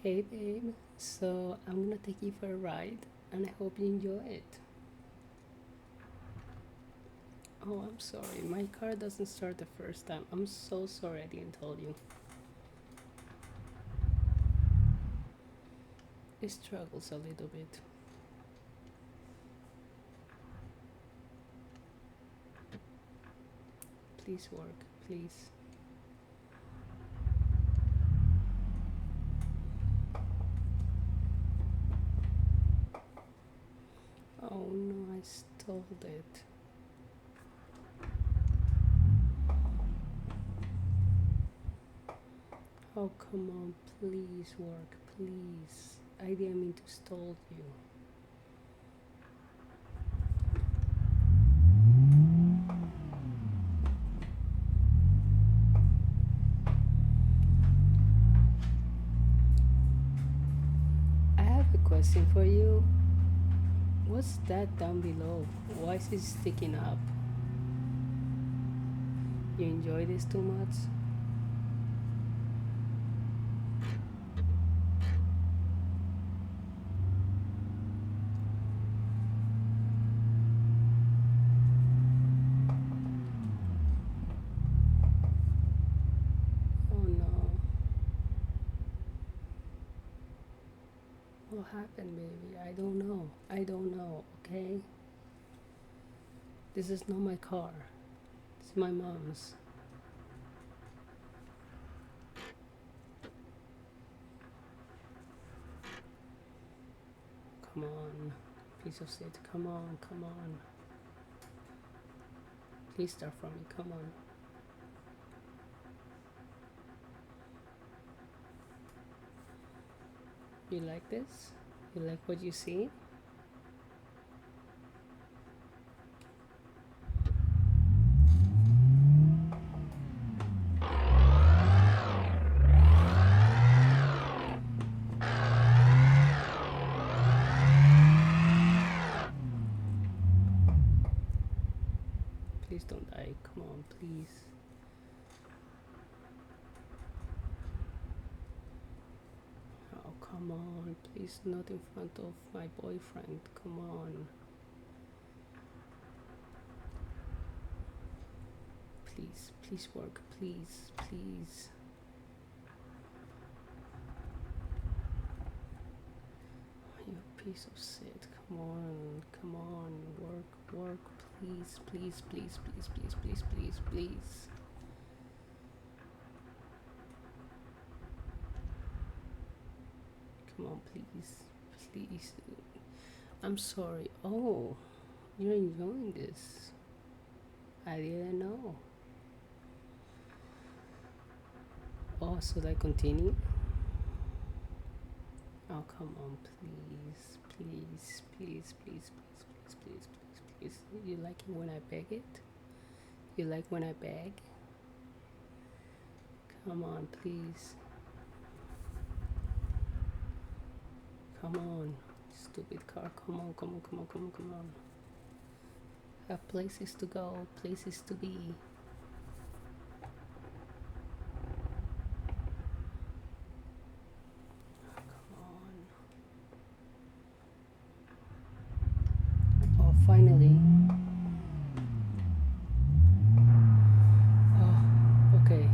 Hey babe, so I'm gonna take you for a ride and I hope you enjoy it. Oh, I'm sorry, my car doesn't start the first time. I'm so sorry I didn't tell you. It struggles a little bit. Please work, please. Oh no, I stole it. Oh, come on, please work, please. I didn't mean to stall you. I have a question for you. What's that down below? Why is it sticking up? You enjoy this too much? Oh no. What happened, baby? I don't know. I don't know, okay? This is not my car. It's my mom's. Come on. Piece of shit. Come on, come on. Please start from me. Come on. You like this? You like what you see? Please don't die. Come on, please. Oh, come on. Please, not in front of my boyfriend. Come on. Please, please work. Please, please. You piece of shit. Come on, come on. Work, work. Please, please, please, please, please, please, please, please. Come on, please, please. I'm sorry. Oh, you're enjoying this. I didn't know. Oh, should I continue? Oh, come on, please, please, please, please, please, please, please, please, please. You like it when I beg it? You like when I beg? Come on, please. Come on, stupid car. Come on, come on, come on, come on, come on. Have places to go, places to be. Come on. Oh, finally. Oh, okay.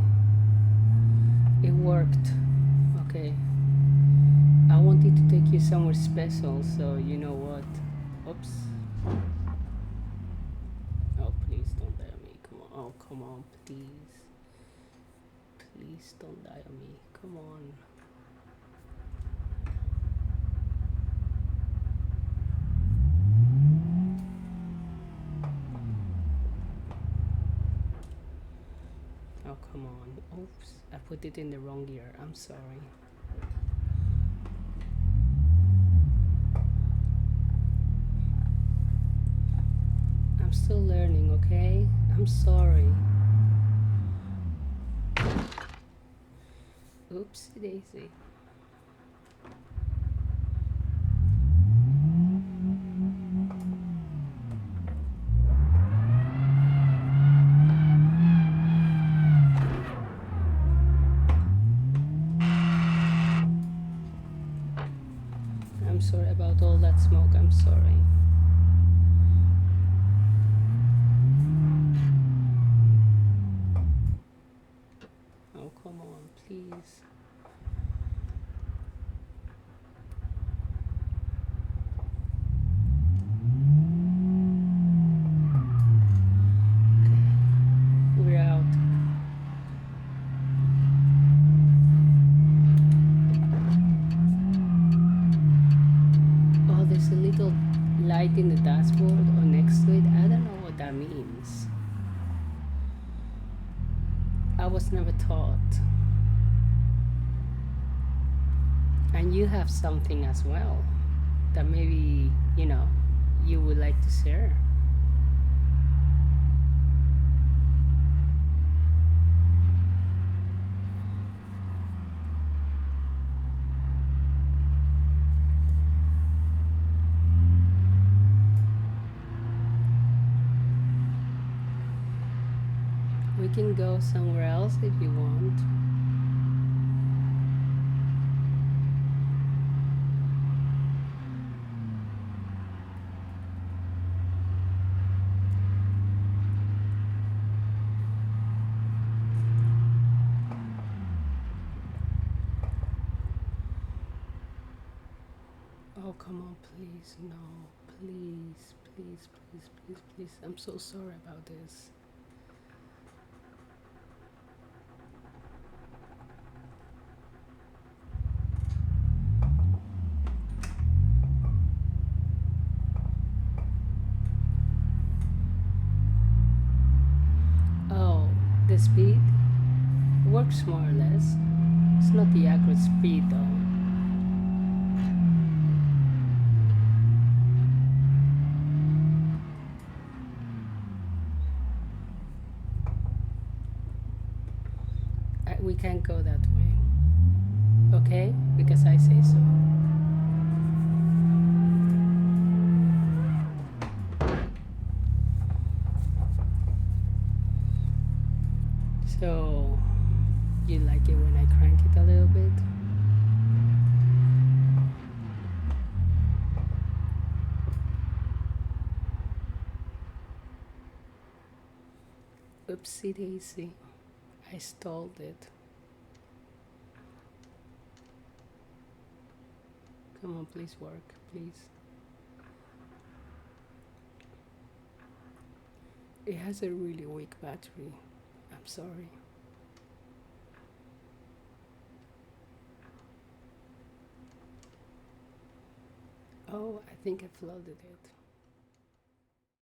It worked. Okay. I wanted to take you somewhere special, so you know what? Oops. Oh, please don't die on me. Come on. Oh, come on, please. Please don't die on me. Come on. Oh, come on. Oops. I put it in the wrong gear. I'm sorry. I'm still learning, okay? I'm sorry. Oopsie daisy. I'm sorry about all that smoke. I'm sorry. Oh, come on, please. Okay, we're out. Oh, there's a little light in the dashboard or next to it. I don't know what that means. I was never taught. And you have something as well that maybe, you would like to share. We can go somewhere else if you want. Oh, come on, please. No, please, please, please, please, please. I'm so sorry about this. Oh, the speed works more or less. It's not the accurate speed though. We can't go that way. Okay? Because I say so. So, you like it when I crank it a little bit? Oopsie daisy. I stalled it. Come on, please work, please. It has a really weak battery. I'm sorry. Oh, I think I flooded it.